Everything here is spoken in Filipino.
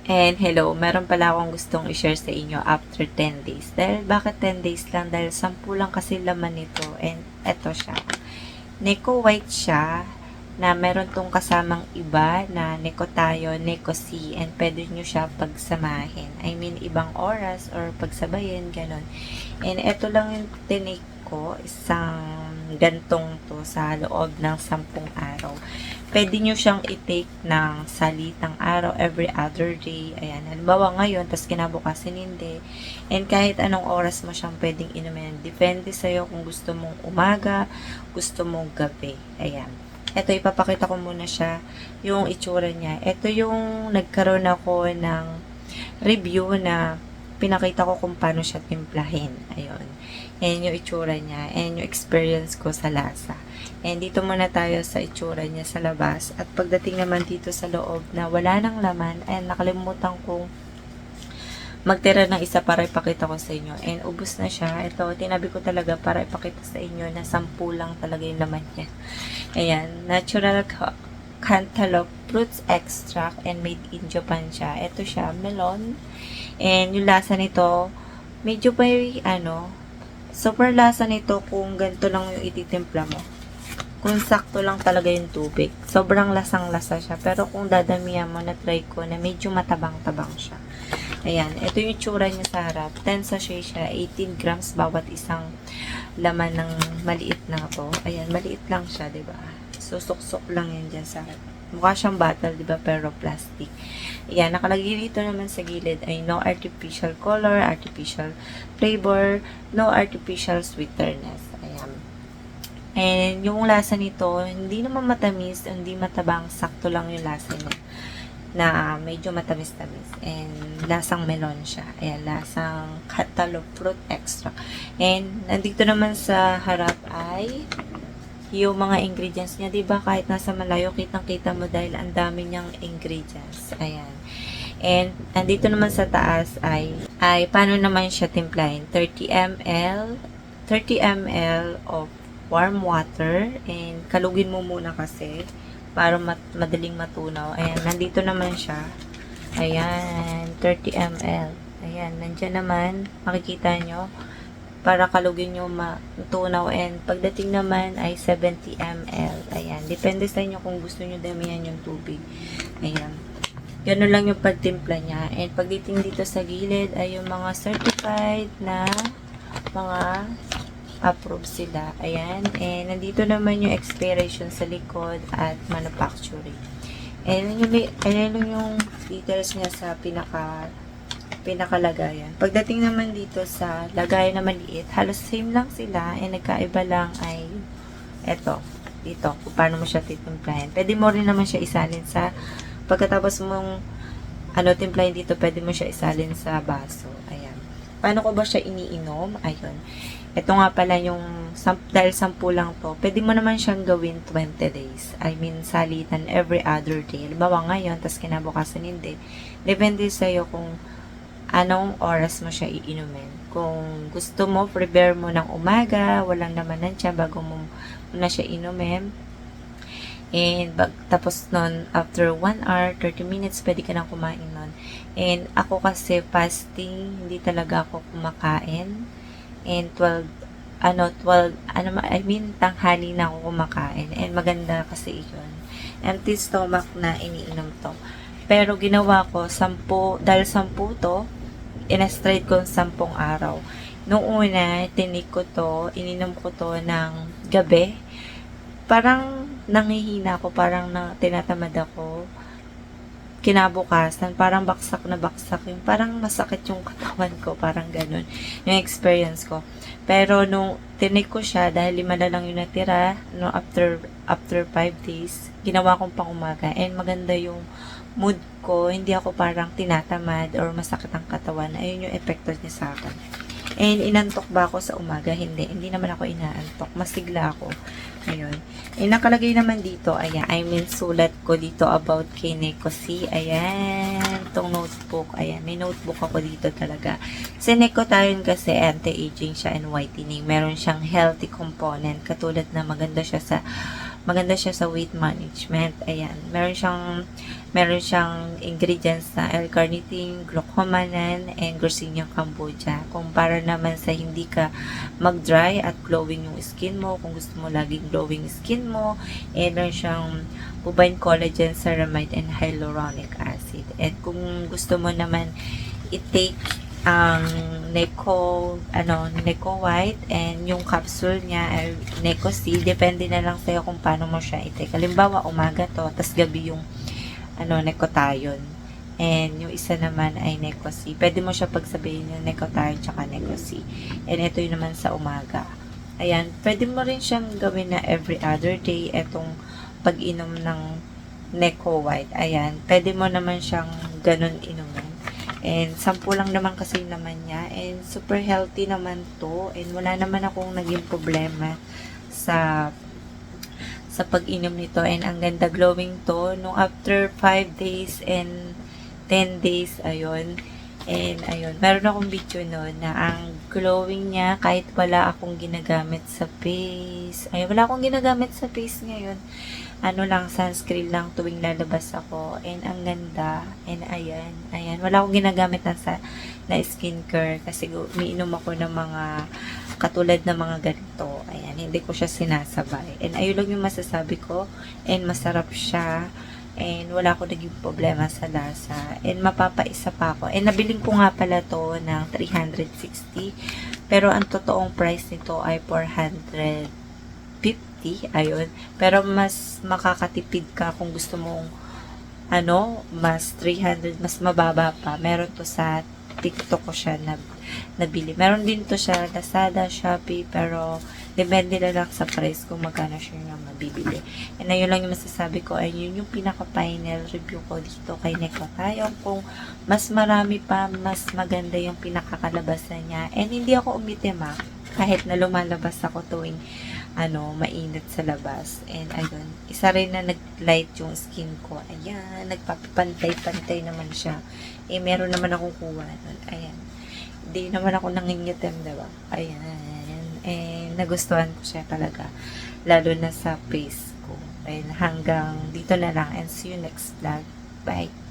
And hello, meron pala akong gustong i-share sa inyo after 10 days. Dahil bakit 10 days lang? Dahil 10 lang kasi laman nito. And eto siya. Neko White siya na meron tong kasamang iba na Neko tayo, Neko C, and pwede nyo siya pagsamahin. I mean, ibang oras or pagsabayin, ganon. And eto lang yung tinik ko, isang gantong to sa loob ng 10 araw. Pwede nyo siyang i-take ng salitang araw every other day. Ayan, halimbawa ngayon, tas kinabukasin hindi. And kahit anong oras mo siyang pwedeng inumin. Depende sa'yo kung gusto mong umaga, gusto mong gabi. Ayan. Ito, ipapakita ko muna siya, yung itsura niya. Ito yung nagkaroon ako ng review na pinakita ko kung paano siya timplahin. Ayun. And yung itsura niya, and yung experience ko sa lasa. And dito muna tayo sa itsura niya sa labas. At pagdating naman dito sa loob na wala nang laman, ay nakalimutan kong magtira ng isa para ipakita ko sa inyo. And ubos na siya. Ito, tinabi ko talaga para ipakita sa inyo na 10 lang talaga yung laman niya. Ayan, natural cantaloupe fruits extract and made in Japan siya. Ito siya, melon. And yung lasa nito, medyo pa yung super lasa nito kung ganito lang yung ititimpla mo. Kung sakto lang talaga yung tubig. Sobrang lasang-lasa siya. Pero kung dadamihan mo, na-try ko na medyo matabang-tabang siya. Ayan. Ito yung tsura niya sa harap. 10 sachet siya. 18 grams bawat isang laman ng maliit na to. Ayan. Maliit lang siya, diba? Susuksok lang yan dyan sa harap. Mukha siyang bottle, diba? Pero plastic. Ayan. Nakalagay dito naman sa gilid ay no artificial color, artificial flavor, no artificial sweetness. Ayan. And yung lasa nito, hindi naman matamis, hindi matabang, sakto lang yung lasa niya. Na medyo matamis-tamis. And lasang melon siya. Ayan, lasang cantaloupe fruit extract. And nandito naman sa harap ay yung mga ingredients niya. Diba kahit nasa malayo, kitang-kita mo dahil ang dami niyang ingredients. Ayan. And nandito naman sa taas ay paano naman siya timplahin. 30 ml of warm water, and kalugin mo muna kasi para madaling matunaw. Ayan, nandito naman siya. Ayan, 30 ml. Ayan, nandyan naman, makikita nyo, para kalugin nyo matunaw. And pagdating naman ay 70 ml. Ayan, depende sa inyo kung gusto nyo damihan yung tubig. Ayan. Ganun lang yung pagtimpla niya. And pagdating dito sa gilid ay yung mga certified na mga approved sila. Ayan. And nandito naman yung expiration sa likod at manufacturing. And ayan yung details niya sa pinakalagayan. Pagdating naman dito sa lagayan na maliit, halos same lang sila. And nagkaiba lang ay eto. Dito. Kung paano mo siya titimplahin. Pwede mo rin naman siya isalin sa pagkatapos mong timplahin dito, pwede mo siya isalin sa baso. Ayan. Paano ko ba siya iniinom? Ayun. Ito nga pala yung, dahil 10 lang to, pwede mo naman siyang gawin 20 days. I mean, salitan every other day. Halimbawa ngayon, tas kinabukasan hindi. Depende sa'yo kung anong oras mo siya iinumin. Kung gusto mo, prepare mo ng umaga, walang naman tiyan bago mo na siya inumin. And tapos nun, after 1 hour, 30 minutes, pwede ka nang kumain nun. And ako kasi fasting, hindi talaga ako kumakain. And 12, tanghali na ako kumakain. And maganda kasi yun. Empty stomach na iniinom to. Pero ginawa ko, 10, dahil 10 to, in-straight ko 10 araw. Noong una, tinik ko to, ininom ko to ng gabi. Parang nangihina ako, parang tinatamad ako. Kinabukasan, parang baksak na baksak yung, parang masakit yung katawan ko, parang ganun, yung experience ko. Pero nung tinik ko siya, dahil 5 na lang yung natira, no, after 5 days, ginawa kong pang umaga, and maganda yung mood ko, hindi ako parang tinatamad or masakit ang katawan. Ayun yung epekto niya sa akin. And inantok ba ako sa umaga? Hindi naman ako inaantok, masigla ako. Ayun. Nakalagay naman dito, ayan, sulat ko dito about kay Neko C. Ayan, tong notebook. Ayan, may notebook ako dito talaga. Si Neko tayo kasi anti-aging siya and whitening. Meron siyang healthy component. Katulad na maganda siya sa weight management. Ayan, meron siyang Meron siyang ingredients na L-carnitine, glucomannan, and Garcinia cambogia. Kung para naman sa hindi ka mag-dry at glowing yung skin mo, kung gusto mo laging glowing skin mo, and meron siyang bovine collagen, ceramide, and hyaluronic acid. And kung gusto mo naman i-take ang Neko White and yung capsule niya ay Neko C, depende na lang sa'yo kung paano mo siya i-take. Halimbawa, umaga to, tas gabi yung Necotayon. And yung isa naman ay Neko C. Pwede mo siya pagsabihin yung Necotayon tsaka Neko C. And ito yung naman sa umaga. Ayan, pwede mo rin siyang gawin na every other day itong pag-inom ng Neko White. Ayan, pwede mo naman siyang ganun inumin. And 10 lang naman kasi naman niya. And super healthy naman to. And wala naman akong naging problema sa pag-inom nito, and ang ganda glowing to nung after 5 days and 10 days, ayun. And ayun, meron akong video noon na ang glowing niya kahit wala akong ginagamit sa face. Ayun, wala akong ginagamit sa face ngayon. Ano lang, sunscreen lang tuwing lalabas ako. And ang ganda. And ayan, wala akong ginagamit na skincare kasi umiinom ako ng mga katulad ng mga ganito. Ayan, hindi ko siya sinasabay. And ayun lang yung masasabi ko. And masarap siya. And wala ko naging problema sa lasa. And mapapaisa pa ako. And nabiling ko nga pala to ng 360. Pero ang totoong price nito ay 450. Ayun. Pero mas makakatipid ka kung gusto mong mas 300, mas mababa pa. Meron to sa TikTok ko siya nabili. Meron din to siya Lazada, Shopee, pero depende na lang sa price kung magkano siya nga mabibili. And ayun lang yung masasabi ko, ay yun yung pinaka-final review ko dito kay Necotayon. Kung mas marami pa, mas maganda yung pinakakalabasan niya. And hindi ako umitim kahit na lumalabas ako tuwing mainit sa labas. And ayun, isa rin na nag-light yung skin ko. Ayan, nagpapantay-pantay naman siya. Eh, meron naman akong kuha nun. Ayan. Hindi naman ako nangingitim, diba? Ayan. And nagustuhan ko siya talaga. Lalo na sa face ko. Ayan, hanggang dito na lang. And see you next vlog. Bye!